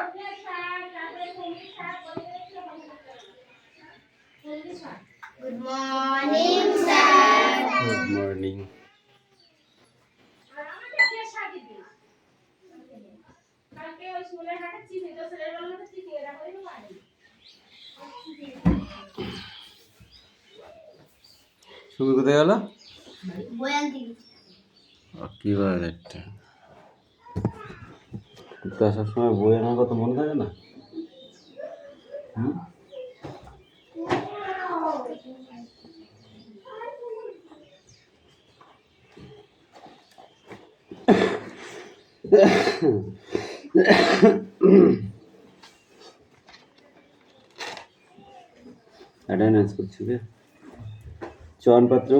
Good morning, sir. Good morning. শুরু কোথায় গেল? কি বলে একটা তো সবসময় বই আনার কথা মনে থাকে না? অ্যাটেন্ডেন্স করছি রে। চয়ন পাত্র,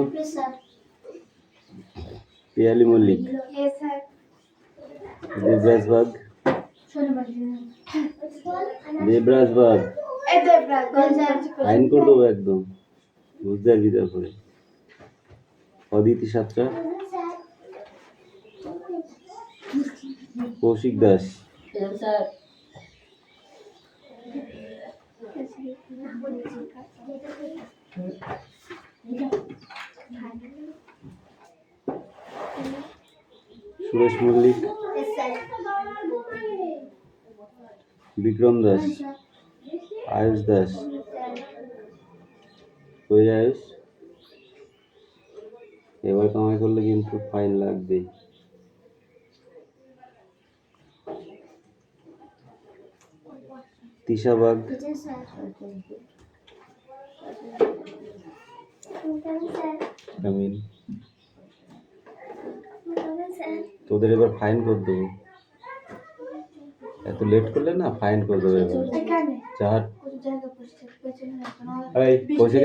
পিয়ালি মল্লিক, দেবরাজ বাগ, দেবরাজ বাগ আইন করে দেবো একদম, বুঝতে পারবি তারপরে। অদিতি সাতটা, কৌশিক দাস, সুরেশ মল্লিক, বিক্রম দাস, আয়ুষ দাস। কই আয়ুষ? এবার কামাই করলে কিন্তু ফাইন লাগবে। তিশাবাগ, আমিন। তোদের এবার ফাইন করে দেবো, এত লেট করলে না ফাইন করে দেবো এবার। চার এই কৌশিক,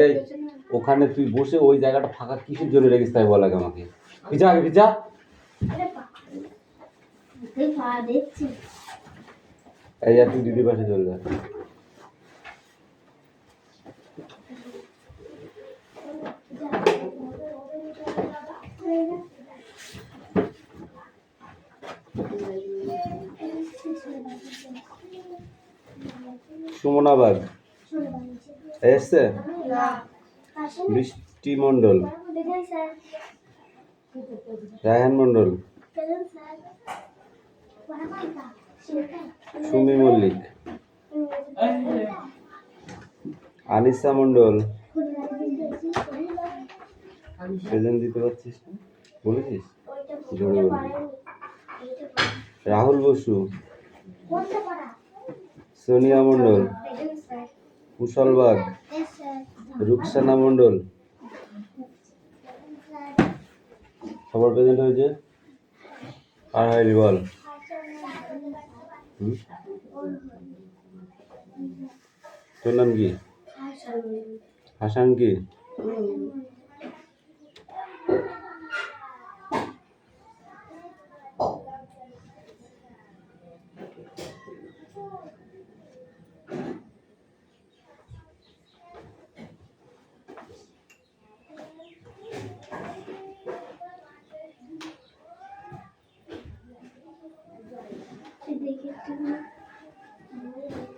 ওখানে তুই বসে ওই জায়গাটা ফাঁকা কিসের জন্য রেখেছিস তাই বল আগে আমাকে। পিছা আগে পিছা। এই আর তুই দিদির পাশে চলে যা। সুমনা বাগ এসছে, বৃষ্টি মন্ডল, রায়হান মন্ডল, সুমি মল্লিক, আনিসা মন্ডল। প্রেজেন্ট দিতে পারছিস না, বলেছিস জোরে বলবি। রাহুল বসু, সোনিয়া মন্ডল, কুশল বাগ, রুকসানা মন্ডল। সবার প্রেজেন্ট হয়েছে? আর হয়নি বল। তোর নাম কি? হাসান কি?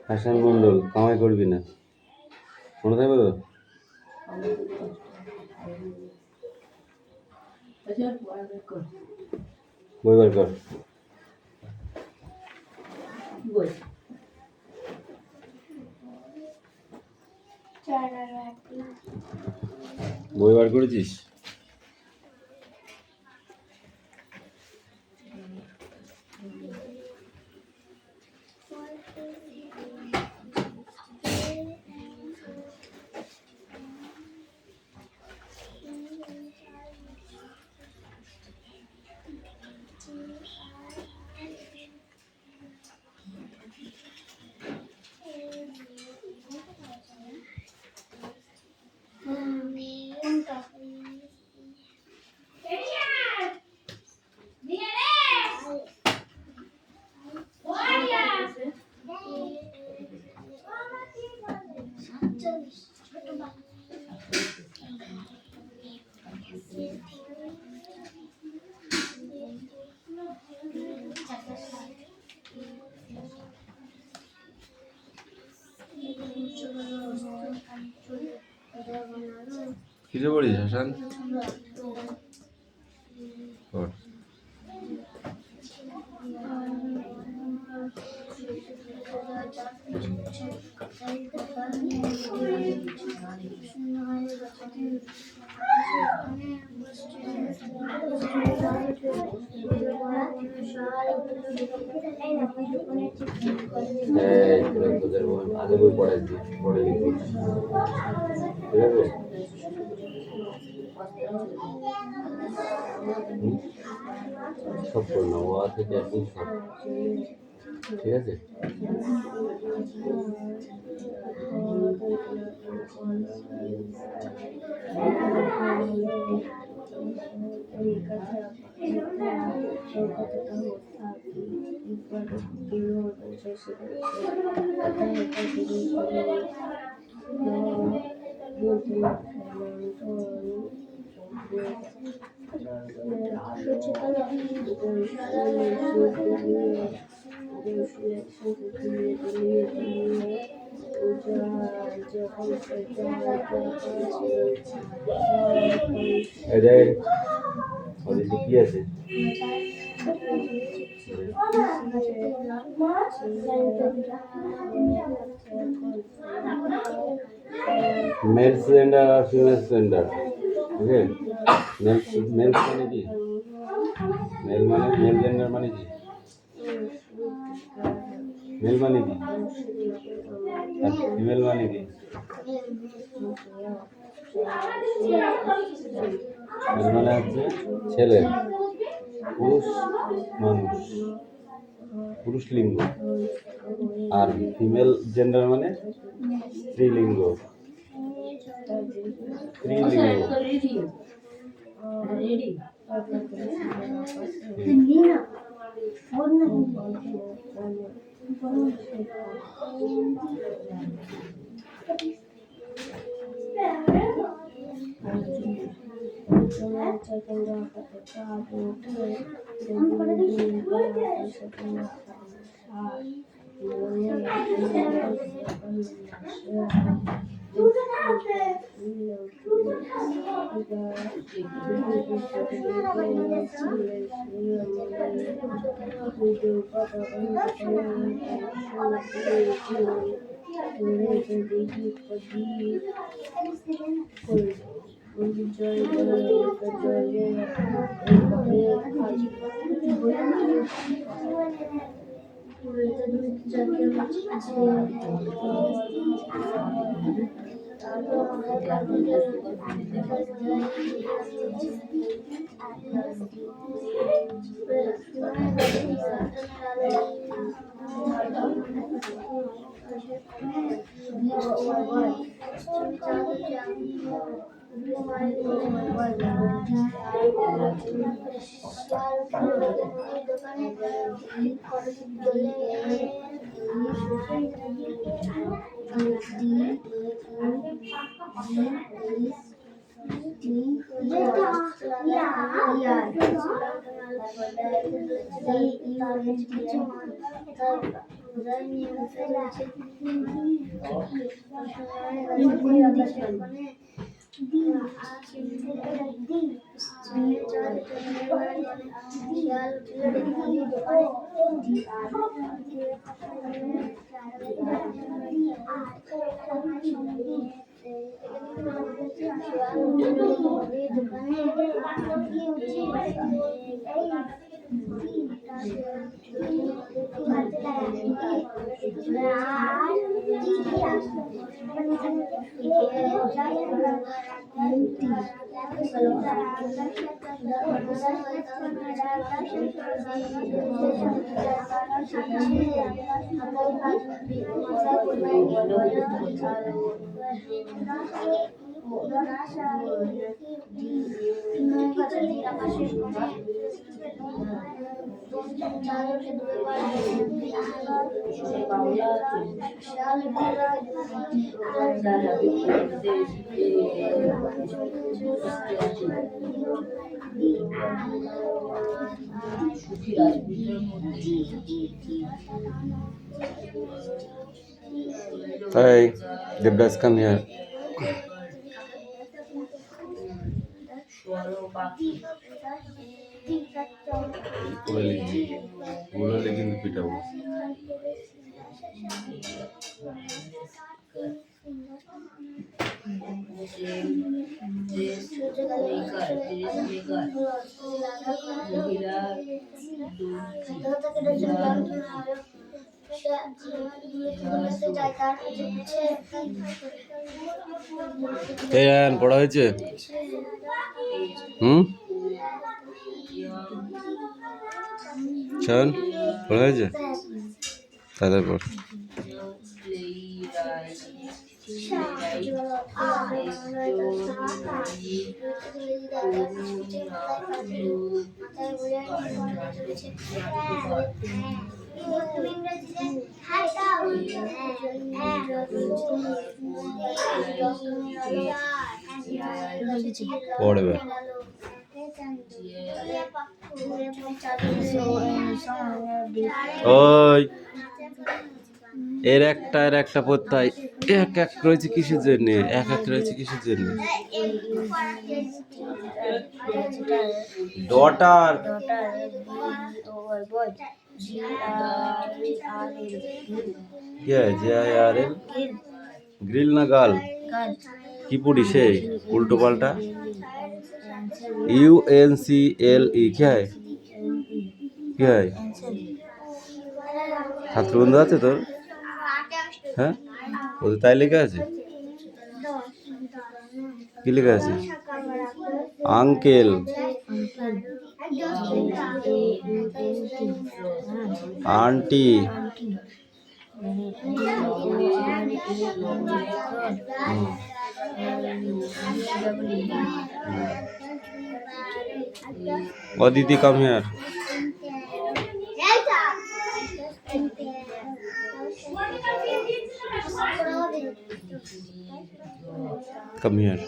হাসান মন্ডল, কামাই করবি না, মনে থাকবে তো? বই বার কর, বই বার করেছিস? কিসে পড়িস হাসান? পড়। তোদের আগে বই পড়াইছি, পড়ে লিখবি, ঠিক আছে? সব পড় না, ও থেকে একদম সব, ঠিক আছে? কি আছে? মেল সিলিন্ডার আর ফিমেল সিলিন্ডার, ওকে? মেল মানে কি? মেল মানে মেল জেন্ডার মানে কি? মেল মানে কি আর ফিমেল মানে কি? মেল মানে হচ্ছে ছেলে, পুরুষ মানুষ, পুরুষ লিঙ্গ, আর ফিমেল জেন্ডার মানে স্ত্রীলিঙ্গ, স্ত্রীলিঙ্গ। Hey, Devdas, come here. করে লিখবি, ভুল হলে কিন্তু পিটাবো। এই আয়ান পড়া হয়েছে? শোন, পড়া হয়েছে? তাদের পর পড়বে। ওই এর একটা প্রত্যয় এক এক রয়েছে কিসের জন্য? এক এক রয়েছে কিসের জন্য? ডটার। কি হয়? GIRL গ্রিল না গাল? কি পড়ি সেই উল্টো পাল্টা? UNCLE কি হয়? কি হয়? ছাত্র বন্ধু আছে তোর? হ্যাঁ, ওদের তাই লেখা আছে? কি লেখা আছে? Uncle, aunty, Aditi come here. Come here.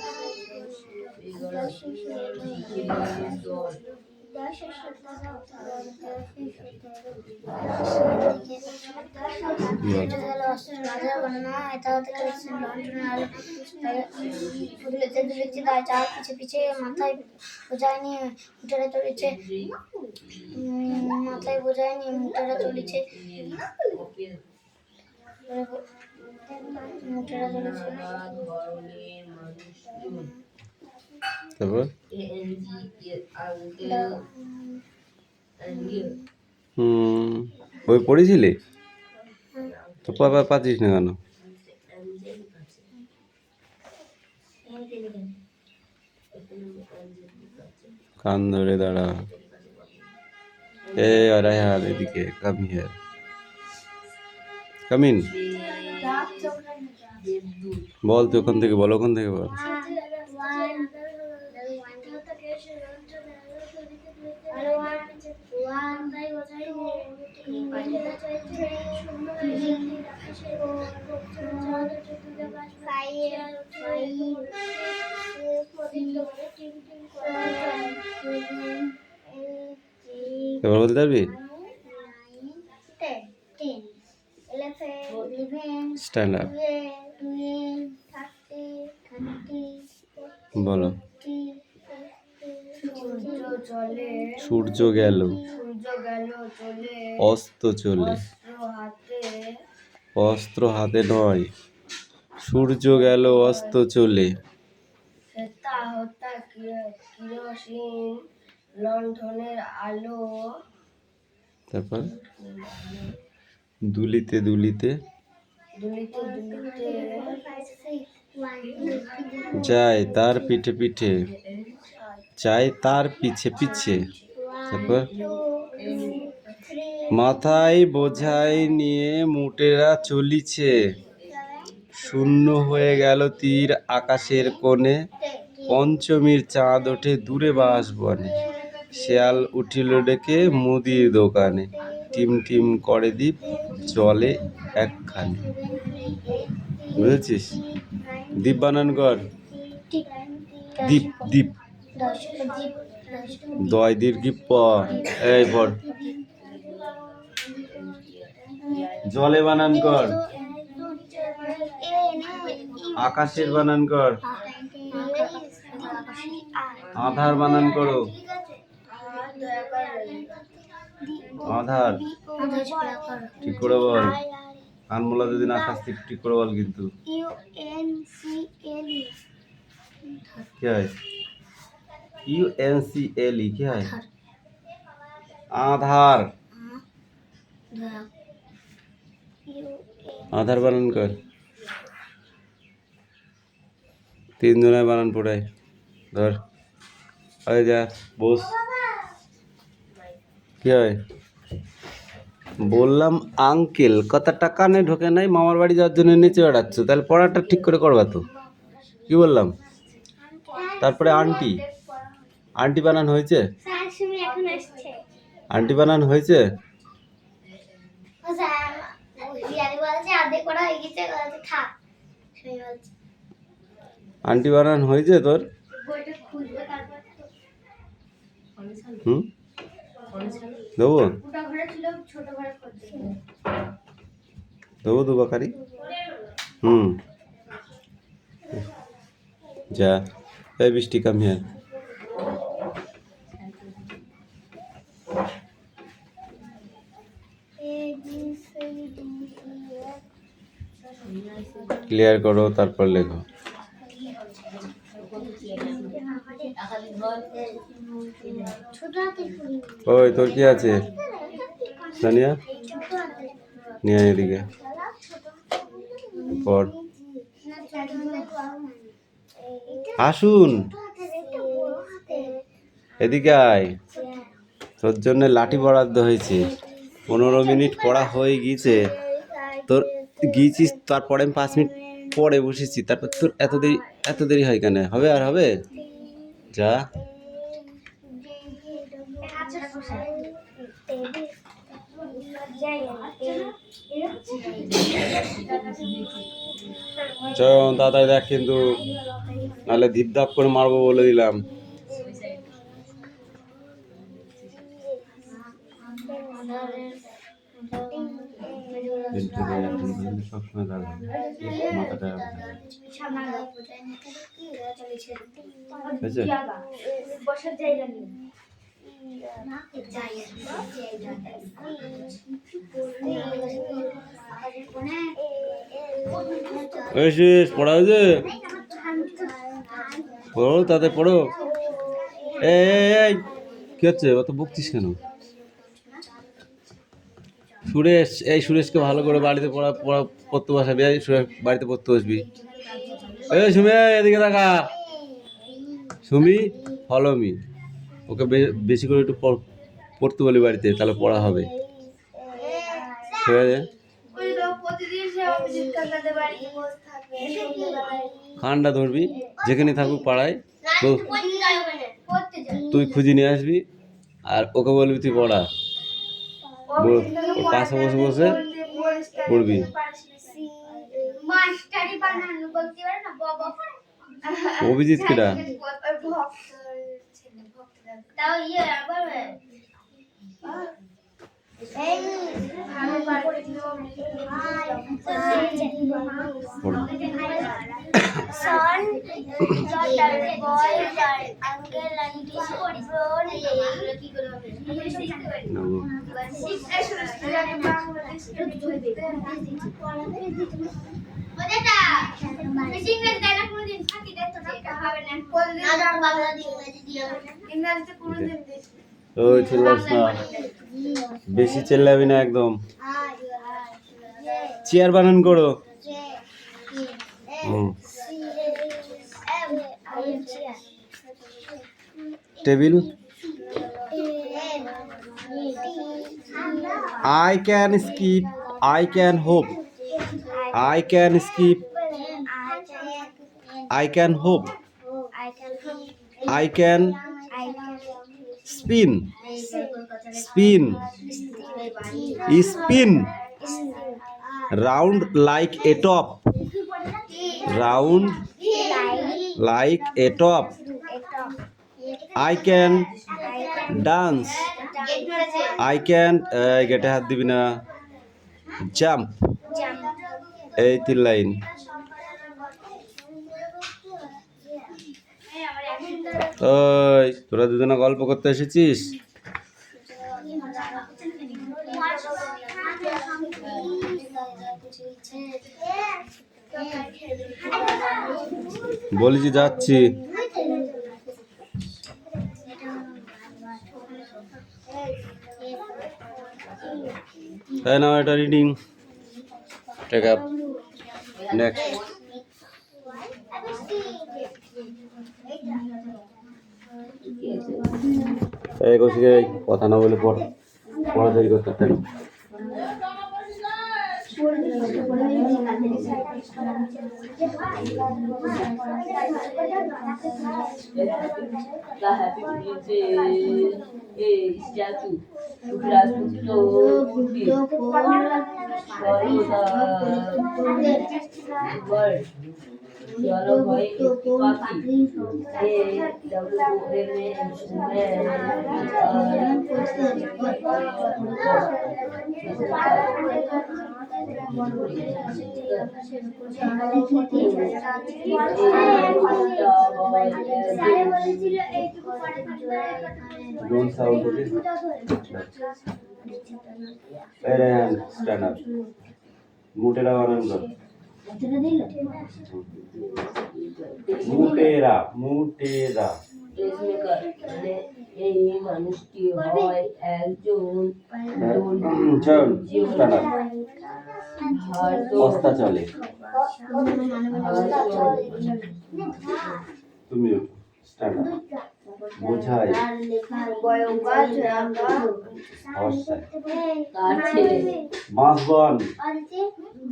পিছিয়ে মাথায় বোঝায় নিয়ে মুঠেরা চলেছে, মাথায় বোঝায় নিয়ে মুঠেরা চলেছে, মুঠেরা চলেছে। তারপর বই পড়েছিলি তো পাচ্ছিস না কেন? কান ধরে দাঁড়া। রায়হান এদিকে কাম হিয়ার, কাম ইন। বল তুই ওখান থেকে বল, ওখান থেকে বল। এবার বলতে পারবি? স্ট্যান্ড আপ বলো। সূর্য গেল, অস্ত চলে, অস্ত্র হাতে নয়, সূর্য গেল অস্ত চলে, লণ্ঠনের আলো, তারপর দুলিতে দুলিতে যায় তার পিঠে পিঠে, যায় তার পিছে পিছে, তারপর মাথায় বোঝাই নিয়ে মুটেরা চলিছে, শূন্য হয়ে গেল তীর আকাশের কোণে, পঞ্চমীর চাঁদ ওঠে দূরে বাঁশবনে, শেয়াল উঠিল ডেকে মুদির দোকানে, টিম টিম করে দ্বীপ জলে একখানে। বুঝেছিস? দ্বীপ বানান কর। দ্বীপ দ্বীপ দয় দীর্ঘি প। এই পড়। জলে বানান কর। আকাশের বানান কর। আধার বানান করো। ঠিক আছে আধার আধার প্লাকার ঠিক করে বল। আনমোলা যদি না খাস ঠিক করে বল কিন্তু। UNCLE কি হয়? UNCLE কি হয়? আধার। আধার বানান কর। 3 জনের বানান পড়াই। ধর আরে যা বস। কি হয়? বললাম আঙ্কেল কথাটা কানে ঢোকে নাই, মামার বাড়ি যাওয়ার জন্য নিচে বেড়াচ্ছ, তাহলে পড়াটা ঠিক করে করবা তো। কি বললাম? তারপরে আন্টি। আন্টি বানান হয়েছে? আন্টি বানান হয়েছে? আন্টি বানান হয়েছে তোর? হুম দেবো দেবো দুবাকারি। যা এই বৃষ্টি কাম হিয়ার। ক্লিয়ার করো তারপর লেখো। ওই তোর কি আছে সানিয়া? নিয়ে এদিকে পর। আসুন এদিকে আয়। তোর জন্য লাঠি বরাদ্দ হয়েছে। 15 মিনিট পড়া হয়ে গিয়েছে তোর। গিয়েছিস তারপরে আমি 5 মিনিট পরে বসেছি, তারপর তোর এত দেরি হয় কেন? হবে আর হবে? যা চয়ন তাড়াতাড়ি দেখ কিন্তু, নাহলে ধিপধাপ করে মারবো বলে দিলাম। সবসময় মাথাটা পড়া হয়েছে? পড়ো তাতে পড়ো। এই কি হচ্ছে? অত বকছিস কেন? সুরেশ, এই সুরেশকে ভালো করে বাড়িতে পড়তে বসাবি। এই সুরেশ বাড়িতে পড়তে বসবি। এই সুমি এদিকে দেখা। Sumi follow me. ওকে বেশি করে একটু পড়তে বলি বাড়িতে, তাহলে পড়া হবে। ঠিক আছে? কানটা ধরবি, যেখানে থাকুক পাড়ায় তো তুই খুঁজে নিয়ে আসবি, আর ওকে বলবি তুই পড়া। পাশে বসে বসে পড়বি। অভিজিৎ কেডা? Son, daughter, boy, girl, uncle, auntie, ওই চিল্লাস না, বেশি চিল্লাবি না একদম। চেয়ার বানান করো। Table. I can skip, I can hop, I can skip, I can hop, I can spin, spin, spin, round like a top, round like a top, I can dance, I can get হাত দিবি না, jump। এই 3 line. ওই তোরা দুজনে গল্প করতে এসেছিস? বলেছি যাচ্ছি। তাই না, এটা রিডিং টেক আপ নেক্সট। এই কৌশিক, এই কথা না বলে পড়াশোনা করতে থাকি। The happy princess is statue to grasp the gift for the world. चलो भाई पापी ये Don't sound okay. Ryan, stand up. মুটেরা বানান কর। মুটেরা মুটেরা। এই মানুষটি হয় একজন চল stand up. অস্তা চলে। তুমি stand up. বোঝাই তার ছেলে বাঁশবন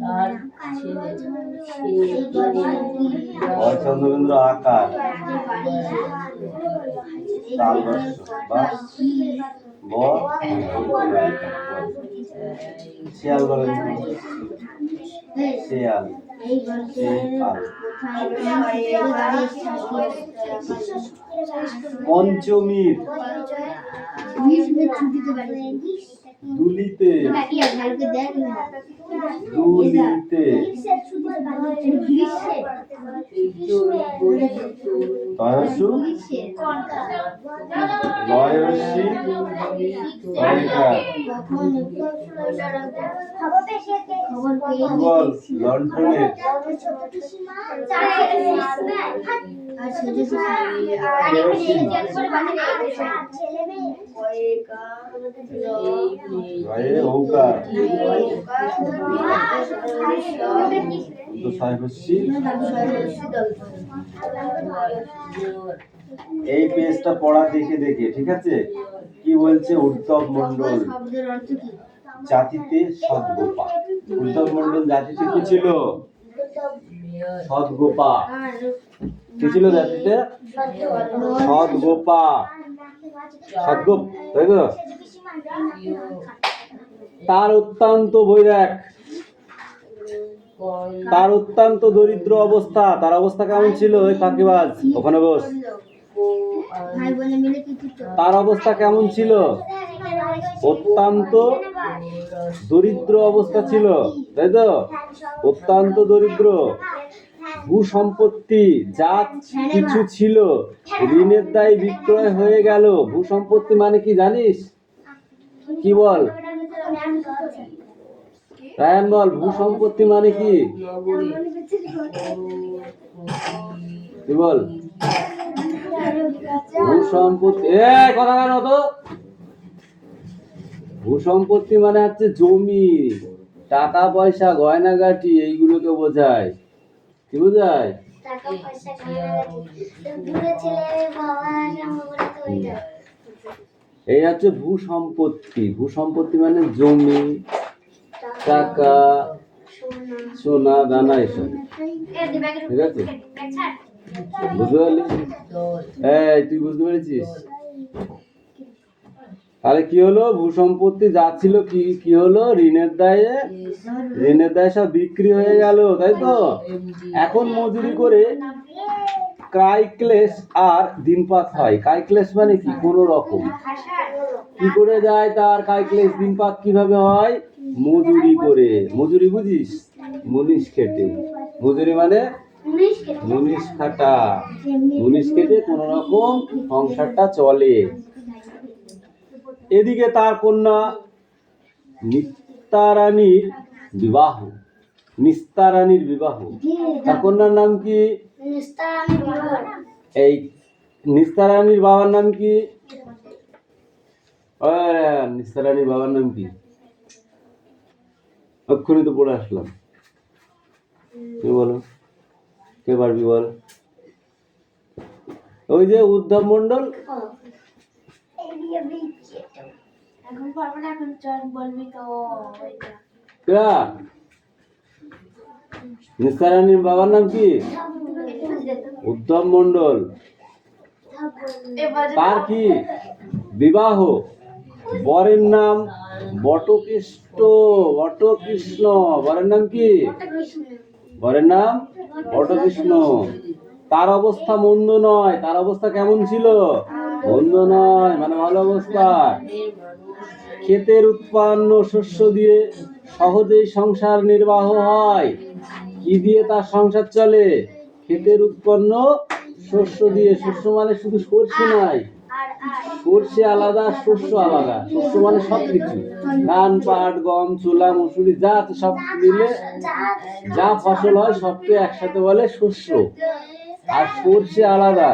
তার ছেলে চন্দ্রবিন্দু আকার শিয়াল বলেন শিয়াল পঞ্চমীর দুলিতে দুলিতে তয়সু লয়সী ভূগোল লণ্ঠনে ঔকার এই পেজটা পড়া দেখে দেখে, ঠিক আছে? কি বলছে? উদ্ধব মন্ডল জাতিতে সদগোপা। উদ্ধব মন্ডল জাতিতে কি ছিল? সদগোপা। কি ছিল জাতিতে? সদগোপা। সদগোপ, তাই তো? তার অত্যন্ত বৈরাগ, তার অত্যন্ত দরিদ্র অবস্থা। তার অবস্থা কেমন ছিল? ওই ফাঁকিবাজ, ওখানে বস। তার অবস্থা কেমন ছিল? অত্যন্ত দরিদ্র অবস্থা ছিল, তাই তো? অত্যন্ত দরিদ্র। ভূসম্পত্তি যা কিছু ছিল ঋণের দায়ে বিক্রয় হয়ে গেল। ভূসম্পত্তি মানে কি জানিস? কি বল রায়ান, বল ভূসম্পত্তি মানে কি? কি বল ভূসম্পত্তি? কথা কেন তো? ভূসম্পত্তি মানে হচ্ছে জমি, টাকা পয়সা, গয়নাগাটি, এইগুলোকে বোঝায়। কি বোঝায়? এই হচ্ছে ভূসম্পত্তি। ভূসম্পত্তি মানে জমি, টাকা, সোনা দানা, এসব। ঠিক আছে, বুঝতে পারলি? এই তুই বুঝতে পেরেছিস? তাহলে কি হলো? ভূসম্পত্তি যা ছিল কি হলো? ঋণের দায়ে সব বিক্রি হয়ে গেল, তাই তো? এখন মজুরি করে ক্রাইক্লেশ আর দিনপাত হয়। ক্রাইক্লেশ মানে কি? কোনো রকম কি করে যায় তার ক্রাইক্লেশ, দিনপাত কিভাবে হয়? মজুরি করে। মজুরি বুঝিস? মুনিশ খেটে। মজুরি মানে মুনিশ খাটা, মুনিশ খেটে কোন রকম সংসারটা চলে। এদিকে তার কন্যা নিস্তারানীর বিবাহ। নিস্তারানীর বিবাহ, তার কন্যার নাম কি? এই নিস্তারানীর বাবার নাম কি? নিস্তারানীর বাবার নাম কি? অক্ষুনি তো পড়ে আসলাম। কি বলো, কে পারবি বল? ওই যে উদ্ধব মন্ডল। নিস্তারানীর বাবার নাম কি? উদ্ধব মন্ডল। তার কি বিবাহ? বরের নাম বটকৃষ্ণ। বটকৃষ্ণ, বরের নাম কি? বরের নাম বটকৃষ্ণ। তার অবস্থা মন্দ নয়। তার অবস্থা কেমন ছিল? মন্দ নয়, মানে ভালো অবস্থা। ক্ষেতের উৎপন্ন শস্য দিয়ে সহজেই সংসার নির্বাহ হয়। কি দিয়ে তার সংসার চলে? ক্ষেতের উৎপন্ন শস্য দিয়ে। শস্য মানে শুধু সর্ষে নাই, সর্ষে আলাদা, শস্য আলাদা। শস্য মানে সবকিছু, ধান, পাট, গম, ছোলা, মসুরি, যা আছে সব মিলে যা ফসল হয় সবকে একসাথে বলে শস্য। আর সর্ষে আলাদা।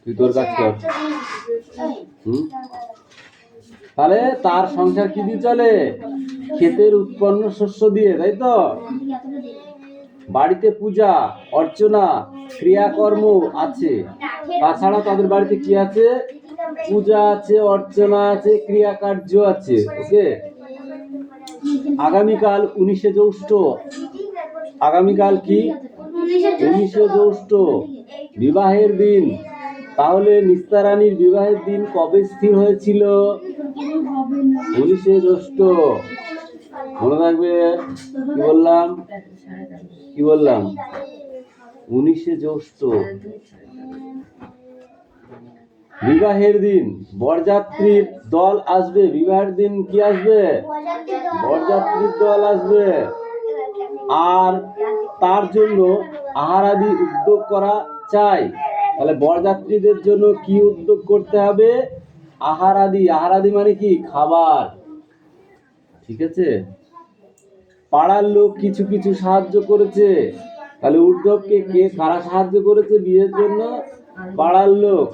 তুই তোর কাজ কর। তাহলে তার সংসার কি দিয়ে চলে? ক্ষেতের উৎপন্ন শস্য দিয়ে, তাই তো? বাড়িতে পূজা অর্চনা ক্রিয়াকর্ম আছে। তাছাড়া তাদের বাড়িতে কি আছে? পূজা আছে, অর্চনা আছে, ক্রিয়াকার্য আছে। ওকে। আগামীকাল 19শে জ্যৈষ্ঠ। আগামীকাল কি? 19শে জ্যৈষ্ঠ, বিবাহের দিন। তাহলে নিস্তারানীর বিবাহের দিন কবে স্থির হয়েছিল? 19শে জ্যৈষ্ঠ। মনে থাকবে কি বললাম? কি বললাম? 19শে জ্যৈষ্ঠ বিবাহের দিন। বরযাত্রীর দল আসবে। বিবাহের দিন কি আসবে? বরযাত্রীর দল আসবে। আর তার জন্য আহারাদি উদ্যোগ করা চাই। তাহলে বরযাত্রীদের জন্য কি উদ্যোগ করতে হবে? আহারাদি। আহারাদি মানে কি? খাবার। ঠিক আছে। পাড়ার লোক কিছু কিছু সাহায্য করেছে। তাহলে উদ্ধবকে কে কারা সাহায্য করেছে বিয়ের জন্য? পাড়ার লোক।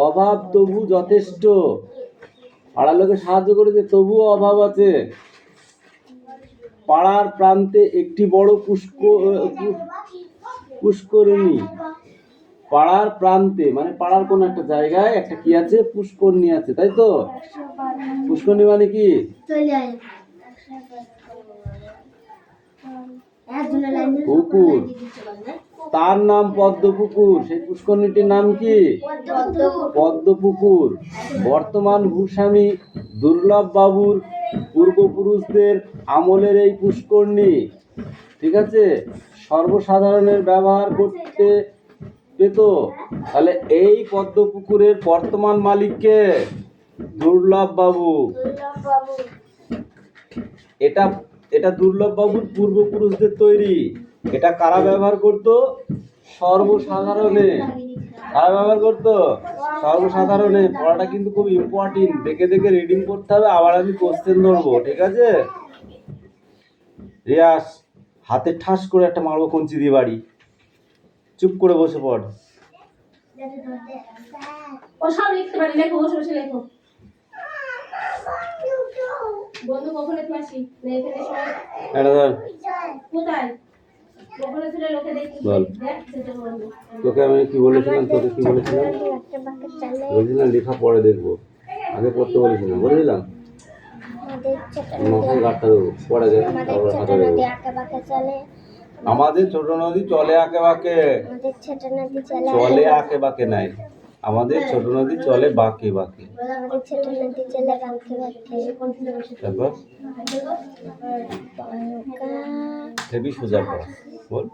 অভাব তবু যথেষ্ট। পাড়ার লোকে সাহায্য করেছে, তবুও অভাব আছে। পাড়ার প্রান্তে একটি বড় পুষ্করিণী। পাড়ার প্রান্তে মানে পাড়ার কোন একটা জায়গায় একটা কি আছে? পুষ্করিণী আছে, তাই তো? পুষ্করিণী মানে কি? পুকুর। তার নাম পদ্মপুকুর। সেই পুষ্করিণীটির নাম কি? পদ্মপুকুর। বর্তমান ভূস্বামী দুর্লভ বাবুর পূর্বপুরুষদের আমলের এই পুষ্করিণী, ঠিক আছে, সর্বসাধারণের ব্যবহার করতে পেত। তাহলে এই পদ্মপুকুরের বর্তমান মালিককে? দুর্লভ বাবু। এটা এটা দুর্লভ বাবুর পূর্বপুরুষদের তৈরি। এটা কারা ব্যবহার করত? সর্বসাধারণে। কারা ব্যবহার করত? সর্বসাধারণে। পড়াটা কিন্তু খুব ইম্পর্টেন্ট। দেখে দেখে রিডিং করতে হবে। আবার আমি কোশ্চেন ধরবো, ঠিক আছে? রিয়াস, হাতে ঠাস করে একটা মারবো কঞ্চি দিয়ে বাড়ি। চুপ করে বসে পড়। ও সব লিখতে পারি, লেখো, বসে বসে লেখো। বন্ধু কখন একটু আসি? এখানে সবাই কোথায়? কখন ছিল লোকে দেখি? বল। তোকে আমি কি বলেছিলাম? তোকে কি বলেছিলাম? বলেছিলাম লেখা পরে দেখবো, আগে পড়তে বলেছিলাম। বলেছিলাম মাথায় গাঁটটা দেবো, পরে দেবো, তারপরে হাতে দেবো। আমাদের ছোট নদী চলে আঁকে বাঁকে। চলে আঁকে বাঁকে নাই, আমাদের ছোট নদী চলে বাঁকে বাঁকে। তারপর হেবি সোজা পড়া। বল।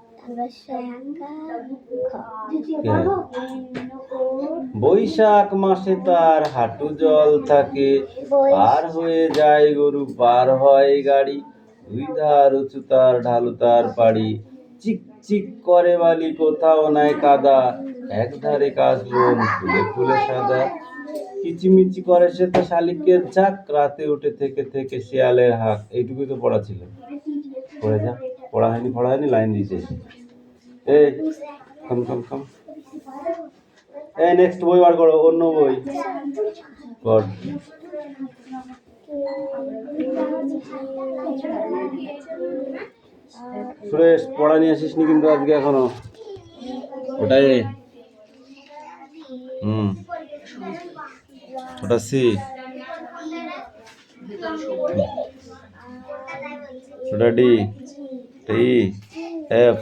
বৈশাখ মাসে তার হাঁটু জল থাকে, পার হয়ে যায় গরু, পার হয় গাড়ি, দুই ধার উঁচু তার ঢালু তার পাড়ি, চিক চিক করে বালি, কোথাও নাই কাদা, এক ধারে কাশবন ফুলে ফুলে সাদা, কিচিমিচি করে সে তো শালিকের ঝাঁক, রাতে উঠে থেকে থেকে শিয়ালের হাঁক। এইটুকুই তো পড়া ছিল। পড়ে যা। পড়া হয়নি লাইন দিয়েছে। এই কম কম কম। এই নেক্সট বই বার করো, অন্য বই কর। সুরেশ পড়া নিয়ে আসিসনি কিন্তু আজকে এখনো। ওটাই ওটা সি, ওটা ডি, ই, এফ,